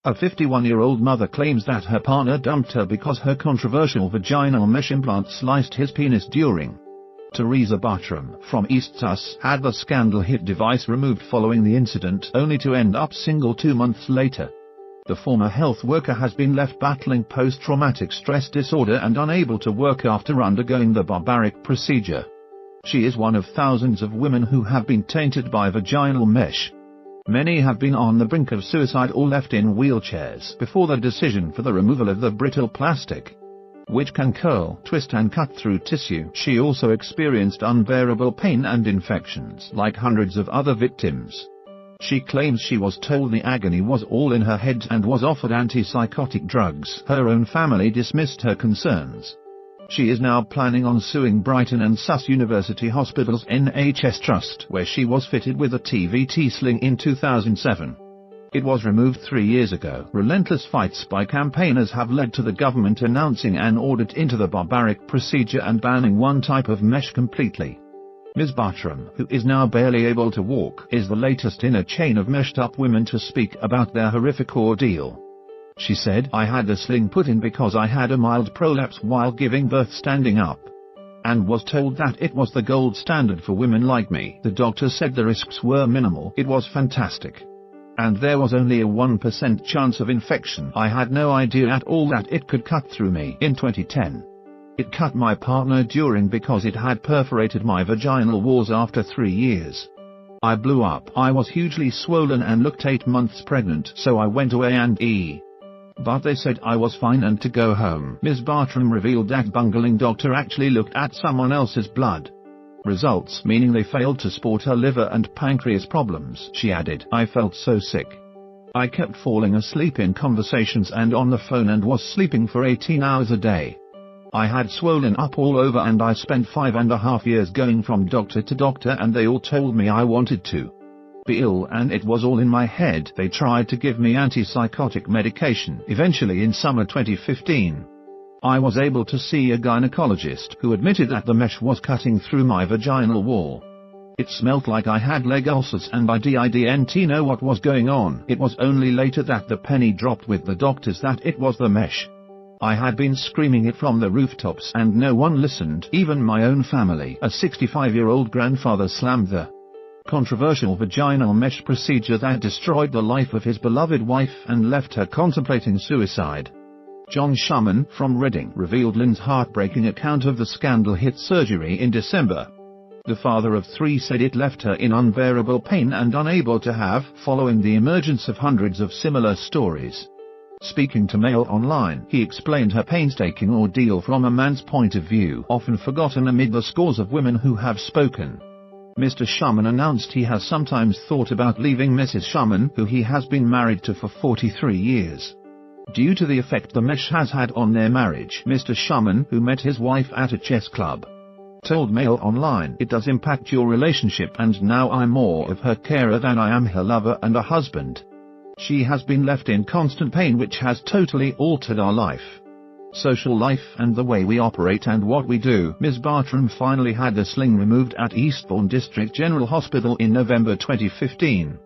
A 51-year-old mother claims that her partner dumped her because her controversial vaginal mesh implant sliced his penis during. Theresa Bartram from East Sus had the scandal-hit device removed following the incident, only to end up single 2 months later. The former health worker has been left battling post-traumatic stress disorder and unable to work after undergoing the barbaric procedure. She is one of thousands of women who have been tainted by vaginal mesh. Many have been on the brink of suicide or left in wheelchairs before the decision for the removal of the brittle plastic, which can curl, twist and cut through tissue. She also experienced unbearable pain and infections like hundreds of other victims. She claims she was told the agony was all in her head and was offered anti-psychotic drugs. Her own family dismissed her concerns. She is now planning on suing Brighton and Sus University Hospital's NHS Trust, where she was fitted with a TVT sling in 2007. It was removed 3 years ago. Relentless fights by campaigners have led to the government announcing an audit into the barbaric procedure and banning one type of mesh completely. Ms. Bartram, who is now barely able to walk, is the latest in a chain of meshed-up women to speak about their horrific ordeal. She said, "I had the sling put in because I had a mild prolapse while giving birth standing up, and was told that it was the gold standard for women like me. The doctor said the risks were minimal. It was fantastic. And there was only a 1% chance of infection. I had no idea at all that it could cut through me." In 2010, it cut my partner during because it had perforated my vaginal walls after 3 years. I blew up. I was hugely swollen and looked 8 months pregnant, so I went away but they said I was fine and to go home. Ms. Bartram revealed that bungling doctor actually looked at someone else's blood results, meaning they failed to spot her liver and pancreas problems. She added, "I felt so sick. I kept falling asleep in conversations and on the phone and was sleeping for 18 hours a day. I had swollen up all over and I spent 5.5 years going from doctor to doctor and they all told me I wanted to be ill and it was all in my head. They tried to give me anti-psychotic medication. Eventually in summer 2015, I was able to see a gynecologist who admitted that the mesh was cutting through my vaginal wall. It smelt like I had leg ulcers and I didn't know what was going on. It was only later that the penny dropped with the doctors that it was the mesh. I had been screaming it from the rooftops and no one listened, even my own family." A 65-year-old grandfather slammed the controversial vaginal mesh procedure that destroyed the life of his beloved wife and left her contemplating suicide. John Shuman from Reading revealed Lynn's heartbreaking account of the scandal-hit surgery in December. The father of 3 said it left her in unbearable pain and unable to have, following the emergence of hundreds of similar stories. Speaking to Mail Online, he explained her painstaking ordeal from a man's point of view, often forgotten amid the scores of women who have spoken. Mr. Shuman announced he has sometimes thought about leaving Mrs. Shuman, who he has been married to for 43 years. Due to the effect the mesh has had on their marriage, Mr. Shuman, who met his wife at a chess club, told Mail Online, "It does impact your relationship and now I'm more of her carer than I am her lover and a husband. She has been left in constant pain which has totally altered our life, social life and the way we operate and what we do." Ms. Bartram finally had the sling removed at Eastbourne District General Hospital in November 2015.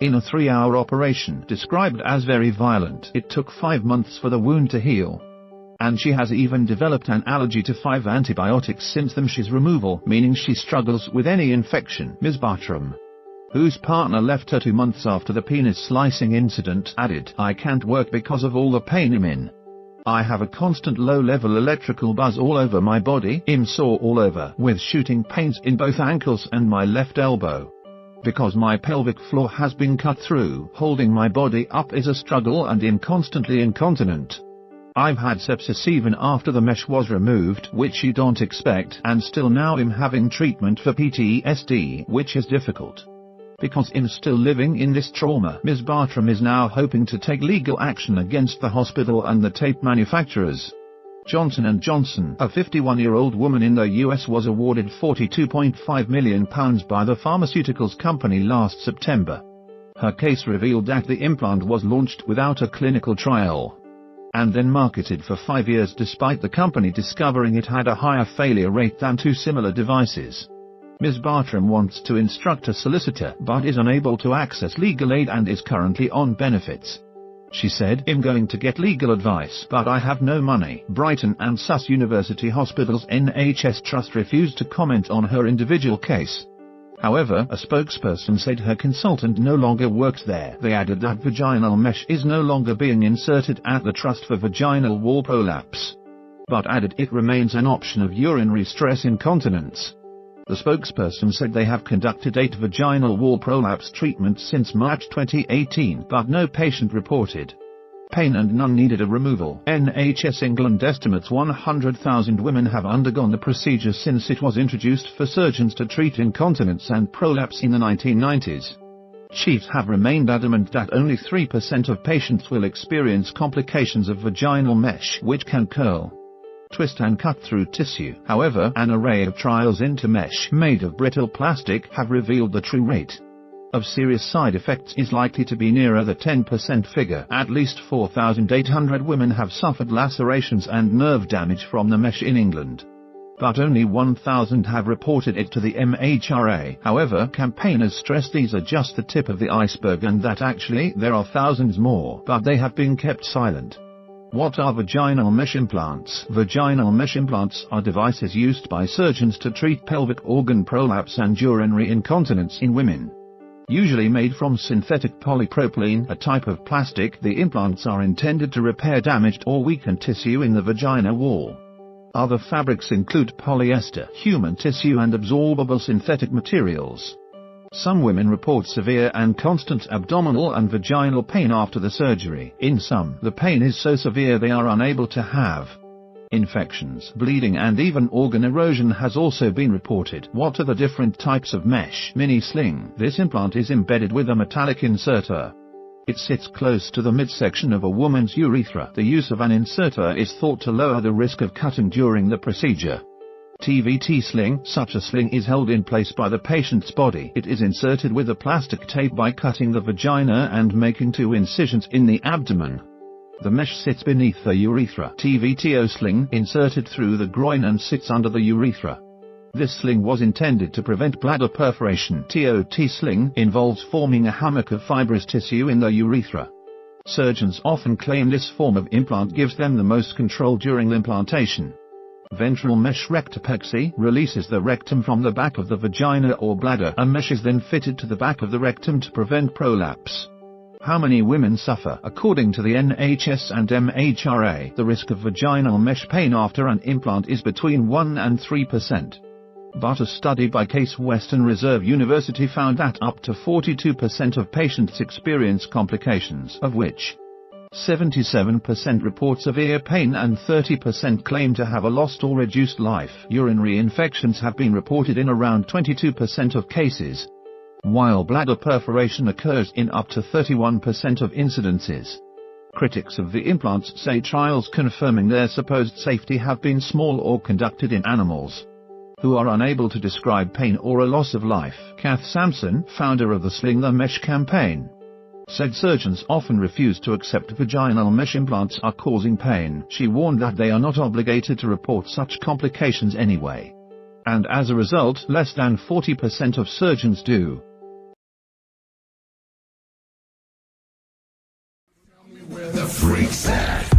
In a 3-hour operation described as very violent, it took 5 months for the wound to heal. And she has even developed an allergy to 5 antibiotics since the mesh's removal, meaning she struggles with any infection. Ms. Bartram, whose partner left her 2 months after the penis slicing incident, added, "I can't work because of all the pain I'm in. I have a constant low-level electrical buzz all over my body, I'm sore all over, with shooting pains in both ankles and my left elbow. Because my pelvic floor has been cut through, holding my body up is a struggle and I'm constantly incontinent. I've had sepsis even after the mesh was removed, which you don't expect, and still now I'm having treatment for PTSD, which is difficult because I'm still living in this trauma." Ms. Bartram is now hoping to take legal action against the hospital and the tape manufacturers. Johnson & Johnson, a 51-year-old woman in the US, was awarded £42.5 million by the pharmaceuticals company last September. Her case revealed that the implant was launched without a clinical trial and then marketed for 5 years despite the company discovering it had a higher failure rate than 2 similar devices. Ms. Bartram wants to instruct a solicitor but is unable to access legal aid and is currently on benefits. She said, "I'm going to get legal advice, but I have no money." Brighton and Sus University Hospital's NHS Trust refused to comment on her individual case. However, a spokesperson said her consultant no longer works there. They added that vaginal mesh is no longer being inserted at the Trust for vaginal wall prolapse, but added it remains an option of urinary stress incontinence. The spokesperson said they have conducted 8 vaginal wall prolapse treatments since March 2018, but no patient reported pain and none needed a removal. NHS England estimates 100,000 women have undergone the procedure since it was introduced for surgeons to treat incontinence and prolapse in the 1990s. Chiefs have remained adamant that only 3% of patients will experience complications of vaginal mesh, which can curl, twist and cut through tissue. However, an array of trials into mesh made of brittle plastic have revealed the true rate of serious side effects is likely to be nearer the 10% figure. At least 4,800 women have suffered lacerations and nerve damage from the mesh in England, but only 1,000 have reported it to the MHRA. However, campaigners stress these are just the tip of the iceberg and that actually there are thousands more, but they have been kept silent. What are vaginal mesh implants? Vaginal mesh implants are devices used by surgeons to treat pelvic organ prolapse and urinary incontinence in women. Usually made from synthetic polypropylene, a type of plastic, the implants are intended to repair damaged or weakened tissue in the vagina wall. Other fabrics include polyester, human tissue and absorbable synthetic materials. Some women report severe and constant abdominal and vaginal pain after the surgery. In some, the pain is so severe they are unable to have infections. Bleeding and even organ erosion has also been reported. What are the different types of mesh? Mini sling. This implant is embedded with a metallic inserter. It sits close to the midsection of a woman's urethra. The use of an inserter is thought to lower the risk of cutting during the procedure. TVT sling. Such a sling is held in place by the patient's body. It is inserted with a plastic tape by cutting the vagina and making 2 incisions in the abdomen. The mesh sits beneath the urethra. TVTO sling, inserted through the groin and sits under the urethra. This sling was intended to prevent bladder perforation. TOT sling involves forming a hammock of fibrous tissue in the urethra. Surgeons often claim this form of implant gives them the most control during implantation. Ventral mesh rectopexy releases the rectum from the back of the vagina or bladder. A mesh is then fitted to the back of the rectum to prevent prolapse. How many women suffer? According to the NHS and MHRA, the risk of vaginal mesh pain after an implant is between 1 and 3%. But a study by Case Western Reserve University found that up to 42% of patients experience complications, of which 77% report severe pain and 30% claim to have a lost or reduced life. Urinary infections have been reported in around 22% of cases, while bladder perforation occurs in up to 31% of incidences. Critics of the implants say trials confirming their supposed safety have been small or conducted in animals who are unable to describe pain or a loss of life. Kath Sampson, founder of the Sling the Mesh campaign, said surgeons often refuse to accept vaginal mesh implants are causing pain. She warned that they are not obligated to report such complications anyway, and as a result, less than 40% of surgeons do. Where the freaks at?